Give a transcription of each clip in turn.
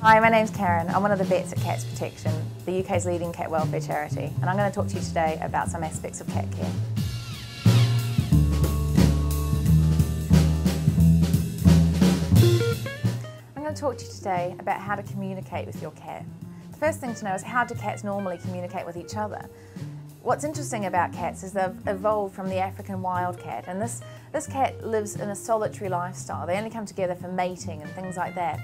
Hi, my name's Karen. I'm one of the vets at Cats Protection, the UK's leading cat welfare charity, and I'm going to talk to you today about some aspects of cat care. I'm going to talk to you today about how to communicate with your cat. The first thing to know is, how do cats normally communicate with each other? What's interesting about cats is they've evolved from the African wild cat, and this cat lives in a solitary lifestyle. They only come together for mating and things like that.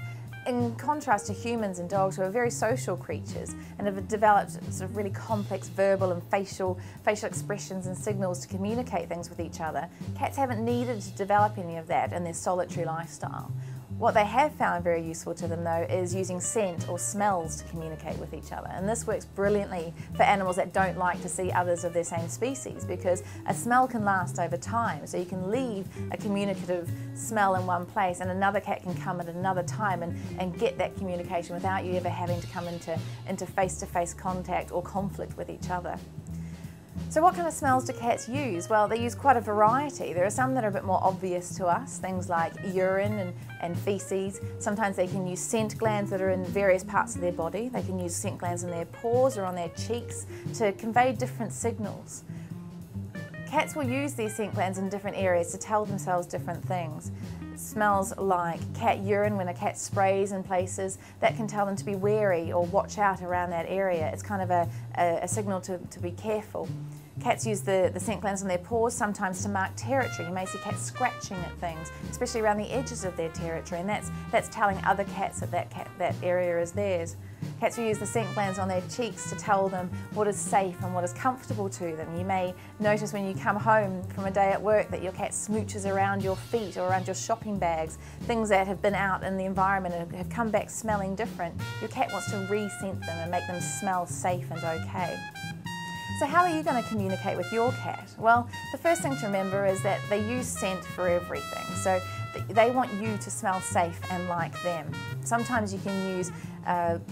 In contrast to humans and dogs, who are very social creatures and have developed sort of really complex verbal and facial expressions and signals to communicate things with each other, cats haven't needed to develop any of that in their solitary lifestyle. What they have found very useful to them, though, is using scent or smells to communicate with each other. And this works brilliantly for animals that don't like to see others of their same species, because a smell can last over time. So you can leave a communicative smell in one place and another cat can come at another time and get that communication without you ever having to come into face-to-face contact or conflict with each other. So what kind of smells do cats use? Well, they use quite a variety. There are some that are a bit more obvious to us, things like urine and feces. Sometimes they can use scent glands that are in various parts of their body. They can use scent glands in their paws or on their cheeks to convey different signals. Cats will use these scent glands in different areas to tell themselves different things. Smells like cat urine, when a cat sprays in places, that can tell them to be wary or watch out around that area. It's kind of a signal to be careful. Cats use the scent glands on their paws sometimes to mark territory. You may see cats scratching at things, especially around the edges of their territory, and that's telling other cats that that area is theirs. Cats will use the scent glands on their cheeks to tell them what is safe and what is comfortable to them. You may notice when you come home from a day at work that your cat smooches around your feet or around your shopping bags, things that have been out in the environment and have come back smelling different. Your cat wants to re-scent them and make them smell safe and okay. So how are you going to communicate with your cat? Well, the first thing to remember is that they use scent for everything. So they want you to smell safe and like them. Sometimes you can use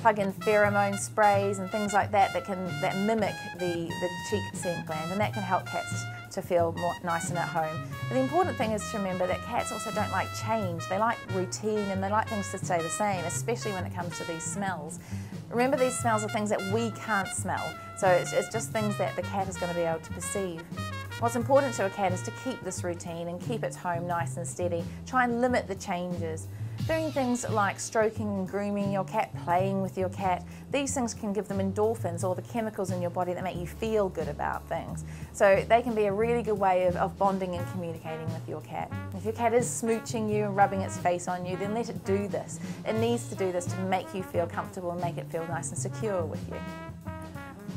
plug-in pheromone sprays and things like that that mimic the cheek scent gland, and that can help cats to feel more nice and at home. But the important thing is to remember that cats also don't like change. They like routine and they like things to stay the same, especially when it comes to these smells. Remember, these smells are things that we can't smell, so it's just things that the cat is going to be able to perceive. What's important to a cat is to keep this routine and keep its home nice and steady. Try and limit the changes. Doing things like stroking and grooming your cat, playing with your cat, these things can give them endorphins, or the chemicals in your body that make you feel good about things. So they can be a really good way of bonding and communicating with your cat. If your cat is smooching you and rubbing its face on you, then let it do this. It needs to do this to make you feel comfortable and make it feel nice and secure with you.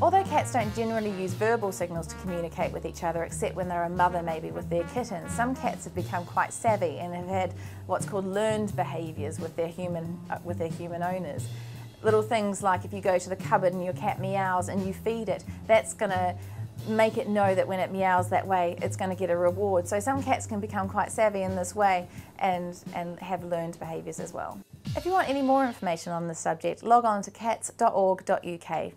Although cats don't generally use verbal signals to communicate with each other, except when they're a mother maybe with their kittens, some cats have become quite savvy and have had what's called learned behaviours with their human owners. Little things like, if you go to the cupboard and your cat meows and you feed it, that's going to make it know that when it meows that way, it's going to get a reward. So some cats can become quite savvy in this way and have learned behaviours as well. If you want any more information on this subject, log on to cats.org.uk.